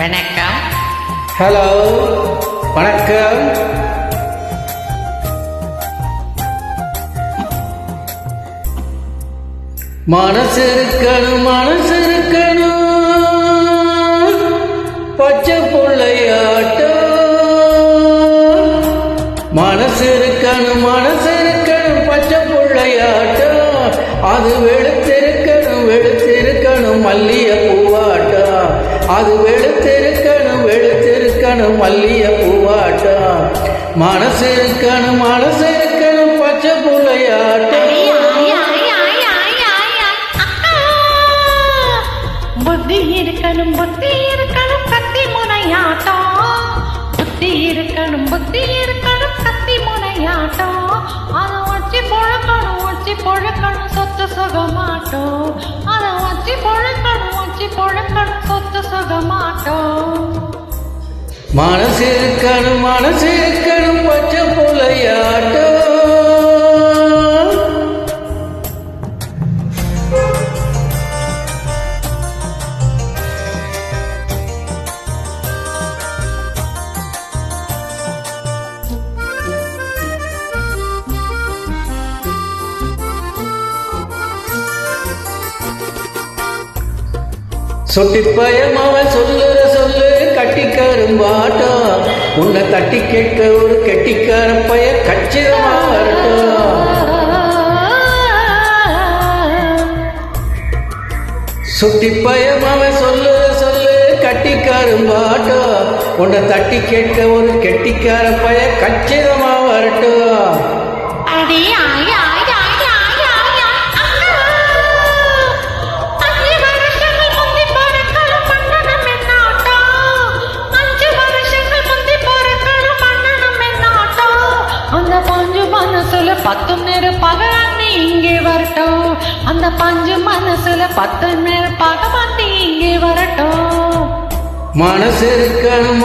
வணக்கம். ஹலோ, வணக்கம். மனசு இருக்கணும் பச்சை பிள்ளையாட்டம். மனசு இருக்கணும் பச்சை பிள்ளையாட்டம். அது வெளுத்திருக்கணும் மல்லிய பூவாட்டம். அது வெளுத்திருக்கணும் மல்லிய பூவாட்டம். மனசு இருக்கணும் பச்சை பிள்ளையாட்டம். புத்தி இருக்கணும் கத்தி முனையாட்டம். புத்தி இருக்கணும் கத்தி முனையாட்டம். அதை வச்சு பொழக்கணும் சொத்து சுகமாட்டோம். அதை வச்சு பொழக்கணும் சொத்து சுகமாட்டோம். மனசு இருக்கணும் பச்சை பிள்ளையாட்டம். சொட்டிப்பயம் அவன் சொல்லு கட்டிக்காரும்பாட்டம். உன்னை தட்டி கேட்க ஒரு கெட்டிக்கார பய கச்சிதமா வரட்டும். சொட்டிப்பயம் அவன் சொல்லு கட்டிக்காரும்பாட்டம். உன்னை தட்டி கேட்க ஒரு கெட்டிக்கார பய கச்சிதமா வரட்டும். அந்த பஞ்சு மனசுல 10 நேரம் பகவாண்டி இங்கே வரட்டும். அந்த பஞ்சு மனசுல 10 நேரம் பகவாண்டி இங்கே வரட்டும். மனசு இருக்கணும்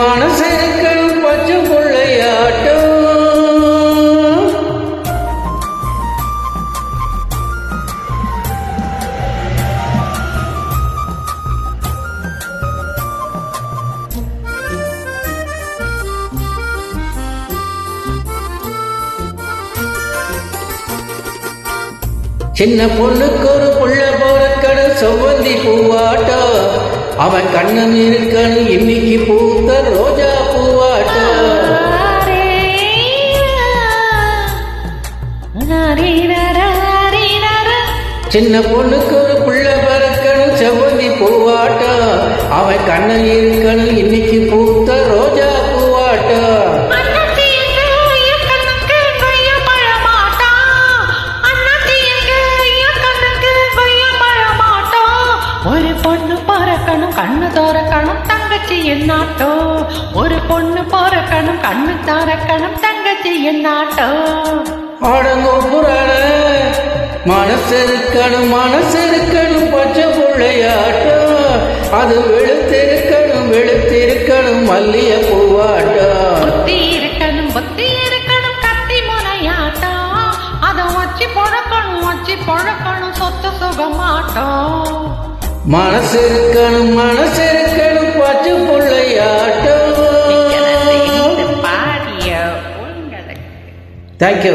பச்சை பிள்ளையாட்டம். சின்ன பொண்ணுக்கு ஒரு புள்ள போறக்கணும் செவ்வந்தி பூவாட்டம். அவன் கண்ணம் இருக்கணும் இன்னைக்கு பூத்த ரோஜா பூவாட்டம். சின்ன பொண்ணுக்கு ஒரு புள்ள பறக்கணும் செவ்வந்தி பூவாட்டம். அவன் கண்ணம் இருக்கணும் இன்னைக்கு பூத்த ரோஜா பூவாட்டம். ஒரு பொண்ணு பறக்கணும் கண்ணு தோறக்கணும் தங்கச்சி என்னாட்டோ. ஒரு பொண்ணு பறக்கணும் கண்ணு தோறக்கணும் தங்கச்சி என்னாட்டோ. ஆடங்கோப்புறான மனசு இருக்கணும் பச்சை பிள்ளையாட்டம். அது வெளுத்திருக்கணும் மல்லிய பூவாட்டம். புத்தி இருக்கணும் கத்தி முனையாட்டம். அதை வச்சு பொழக்கணும் சொத்து சுகமாட்டோம். மனசு இருக்கணும் பச்சை பிள்ளையாட்டம். பாடிய உங்களுக்கு தேங்க்யூ.